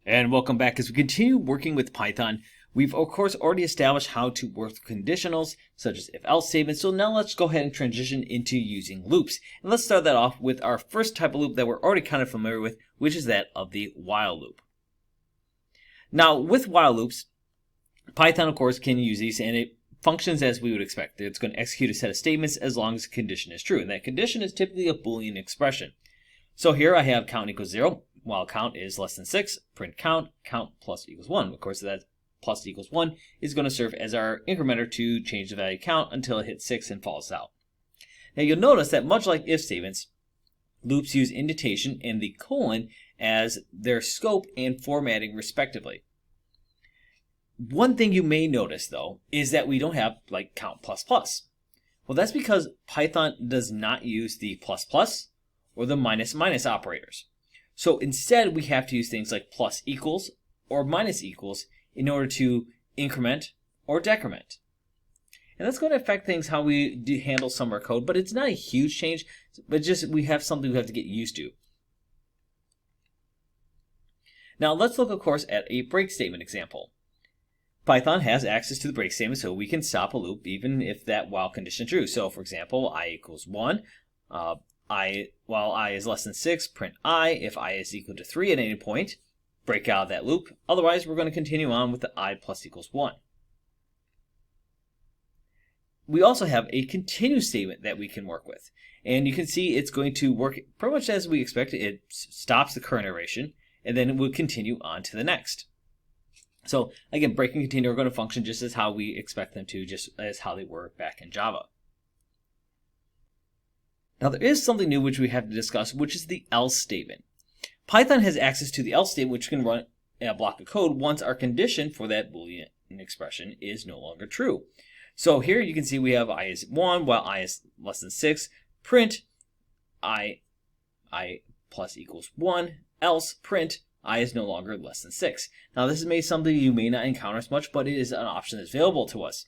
And welcome back. As we continue working with Python, we've of course already established how to work with conditionals such as if-else statements. So now let's go ahead and transition into using loops. And let's start that off with our first type of loop that we're already kind of familiar with, which is that of the while loop. Now with while loops, Python of course can use these, and it functions as we would expect. It's going to execute a set of statements as long as the condition is true. And that condition is typically a Boolean expression. So here I have count equals 0. While count is less than 6, print count, count plus equals 1. Of course, that plus equals 1 is going to serve as our incrementer to change the value count until it hits 6 and falls out. Now you'll notice that much like if statements, loops use indentation and the colon as their scope and formatting respectively. One thing you may notice though is that we don't have like count plus plus. Well, that's because Python does not use the plus plus or the minus minus operators. So instead, we have to use things like plus equals or minus equals in order to increment or decrement. And that's going to affect things how we do handle some of our code, but it's not a huge change, but just we have something we have to get used to. Now let's look, of course, at a break statement example. Python has access to the break statement, so we can stop a loop even if that while condition is true. So for example, I equals 1. While I is less than 6, print I. If I is equal to 3 at any point, break out of that loop. Otherwise, we're going to continue on with the I plus equals 1. We also have a continue statement that we can work with. And you can see it's going to work pretty much as we expect. It stops the current iteration, and then it will continue on to the next. So again, break and continue are going to function just as how we expect them to, just as how they were back in Java. Now there is something new which we have to discuss, which is the else statement. Python has access to the else statement, which can run a block of code once our condition for that Boolean expression is no longer true. So here you can see we have I is 1 while I is less than 6, print I plus equals 1, else print I is no longer less than 6. Now this is maybe something you may not encounter as much, but it is an option that's available to us.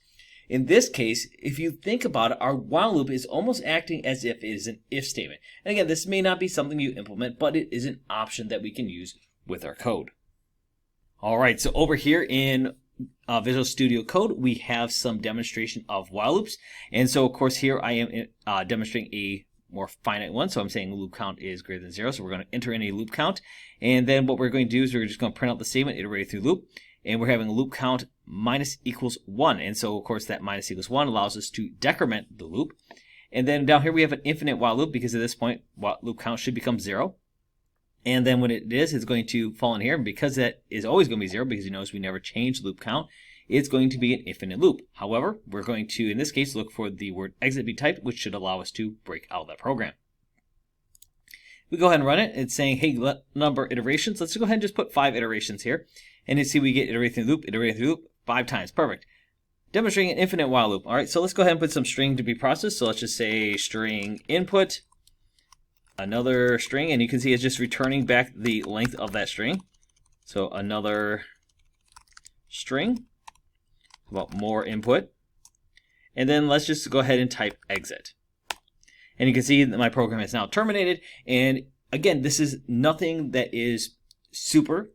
In this case, if you think about it, our while loop is almost acting as if it is an if statement. And again, this may not be something you implement, but it is an option that we can use with our code. All right, so over here in Visual Studio Code, we have some demonstration of while loops. And so, of course, here I am demonstrating a more finite one. So I'm saying loop count is greater than 0. So we're going to enter in a loop count. And then what we're going to do is we're just going to print out the statement iterated through loop. And we're having a loop count minus equals 1. And so, of course, that minus equals 1 allows us to decrement the loop. And then down here we have an infinite while loop, because at this point, loop count should become 0. And then when it is, it's going to fall in here. And because that is always going to be 0, because you notice we never change loop count, it's going to be an infinite loop. However, we're going to, in this case, look for the word exit be typed, which should allow us to break out of that program. We go ahead and run it. It's saying, hey, number iterations. Let's go ahead and just put 5 iterations here. And you see we get iterate through loop 5 times. Perfect. Demonstrating an infinite while loop. All right, so let's go ahead and put some string to be processed. So let's just say string input, another string, and you can see it's just returning back the length of that string. So another string, about more input. And then let's just go ahead and type exit. And you can see that my program is now terminated. And again, this is nothing that is super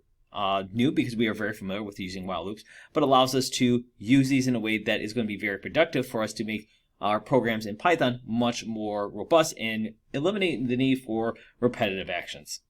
new, because we are very familiar with using while loops, but allows us to use these in a way that is going to be very productive for us to make our programs in Python much more robust and eliminate the need for repetitive actions.